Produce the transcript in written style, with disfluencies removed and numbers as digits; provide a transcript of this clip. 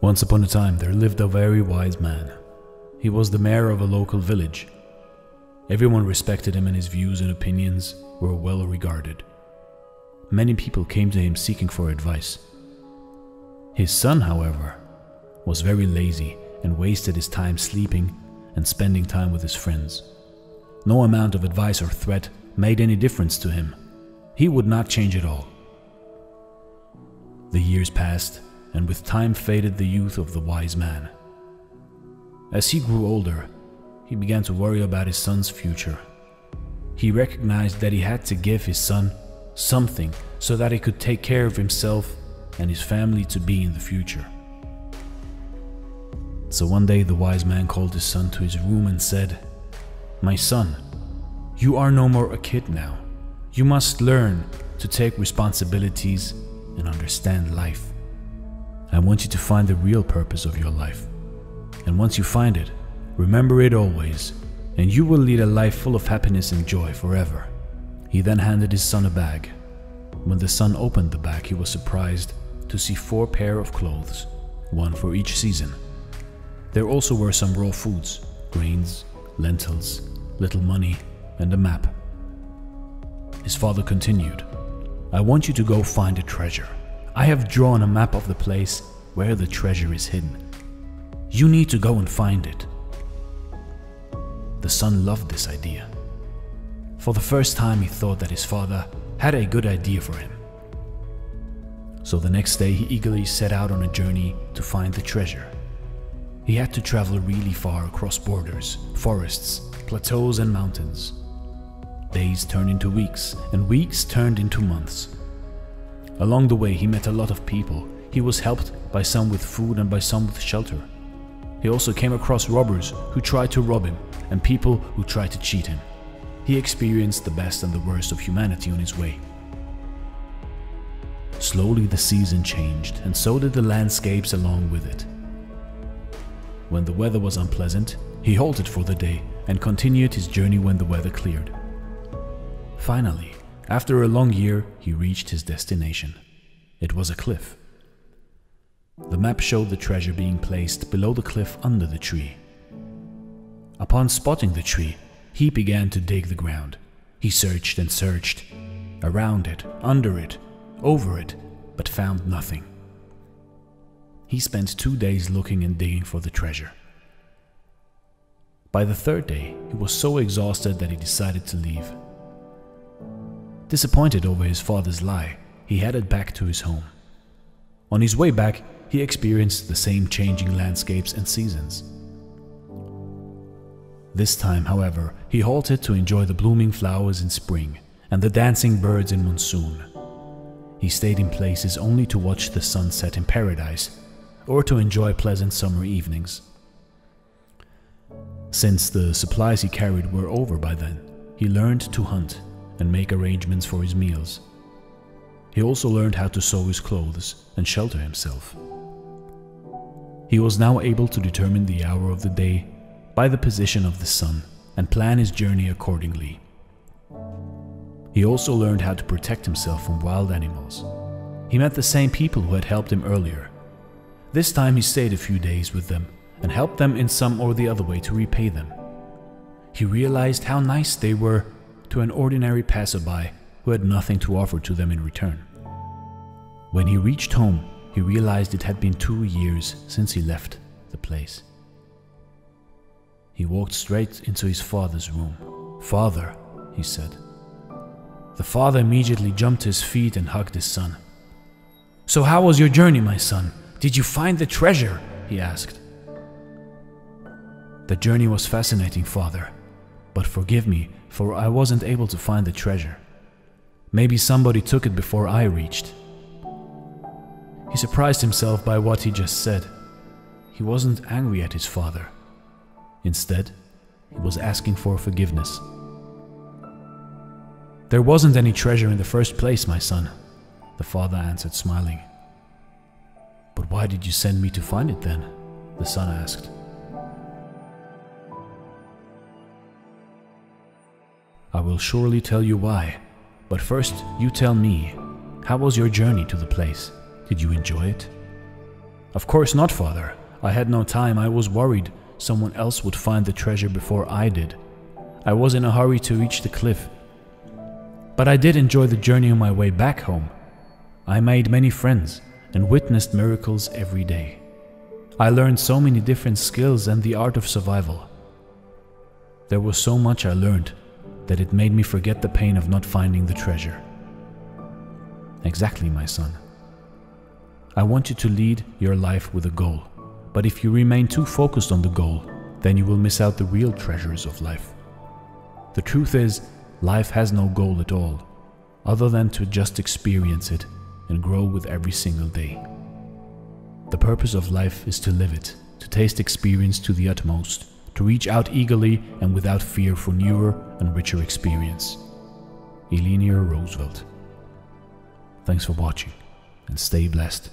Once upon a time there lived a very wise man. He was the mayor of a local village. Everyone respected him and his views and opinions were well regarded. Many people came to him seeking for advice. His son, however, was very lazy and wasted his time sleeping and spending time with his friends. No amount of advice or threat made any difference to him. He would not change at all. The years passed, and with time faded the youth of the wise man. As he grew older, he began to worry about his son's future. He recognized that he had to give his son something so that he could take care of himself and his family to be in the future. So one day the wise man called his son to his room and said, "My son, you are no more a kid now. You must learn to take responsibilities and understand life. I want you to find the real purpose of your life. And once you find it, remember it always, and you will lead a life full of happiness and joy forever." He then handed his son a bag. When the son opened the bag, he was surprised to see 4 pairs of clothes, one for each season. There also were some raw foods, grains, lentils, little money, and a map. His father continued, "I want you to go find a treasure. I have drawn a map of the place where the treasure is hidden. You need to go and find it." The son loved this idea. For the first time he thought that his father had a good idea for him. So the next day he eagerly set out on a journey to find the treasure. He had to travel really far across borders, forests, plateaus and mountains. Days turned into weeks, and weeks turned into months. Along the way he met a lot of people. He was helped by some with food and by some with shelter. He also came across robbers who tried to rob him and people who tried to cheat him. He experienced the best and the worst of humanity on his way. Slowly the season changed, and so did the landscapes along with it. When the weather was unpleasant, he halted for the day and continued his journey when the weather cleared. Finally, after a long year, he reached his destination. It was a cliff. The map showed the treasure being placed below the cliff under the tree. Upon spotting the tree, he began to dig the ground. He searched and searched, around it, under it, over it, but found nothing. He spent 2 days looking and digging for the treasure. By the 3rd day, he was so exhausted that he decided to leave. Disappointed over his father's lie, he headed back to his home. On his way back, he experienced the same changing landscapes and seasons. This time, however, he halted to enjoy the blooming flowers in spring and the dancing birds in monsoon. He stayed in places only to watch the sunset in paradise or to enjoy pleasant summer evenings. Since the supplies he carried were over by then, he learned to hunt and make arrangements for his meals. He also learned how to sew his clothes and shelter himself. He was now able to determine the hour of the day by the position of the sun and plan his journey accordingly. He also learned how to protect himself from wild animals. He met the same people who had helped him earlier. This time he stayed a few days with them and helped them in some or the other way to repay them. He realized how nice they were to an ordinary passerby who had nothing to offer to them in return. When he reached home, he realized it had been 2 years since he left the place. He walked straight into his father's room. "Father," he said. The father immediately jumped to his feet and hugged his son. "So how was your journey, my son? Did you find the treasure?" he asked. "The journey was fascinating, father, but forgive me, for I wasn't able to find the treasure. Maybe somebody took it before I reached." He surprised himself by what he just said. He wasn't angry at his father. Instead, he was asking for forgiveness. "There wasn't any treasure in the first place, my son," the father answered, smiling. "But why did you send me to find it then?" the son asked. "I will surely tell you why, but first you tell me, how was your journey to the place? Did you enjoy it?" Of course not, Father. I had no time. I was worried someone else would find the treasure before I did. I was in a hurry to reach the cliff. But I did enjoy the journey on my way back home. I made many friends and witnessed miracles every day. I learned so many different skills and the art of survival. There was so much I learned that it made me forget the pain of not finding the treasure. Exactly, my son. I want you to lead your life with a goal, but if you remain too focused on the goal, then you will miss out the real treasures of life. The truth is, life has no goal at all, other than to just experience it and grow with every single day. The purpose of life is to live it, to taste experience to the utmost, to reach out eagerly and without fear for newer and richer experience. Eleanor Roosevelt. Thanks for watching and stay blessed.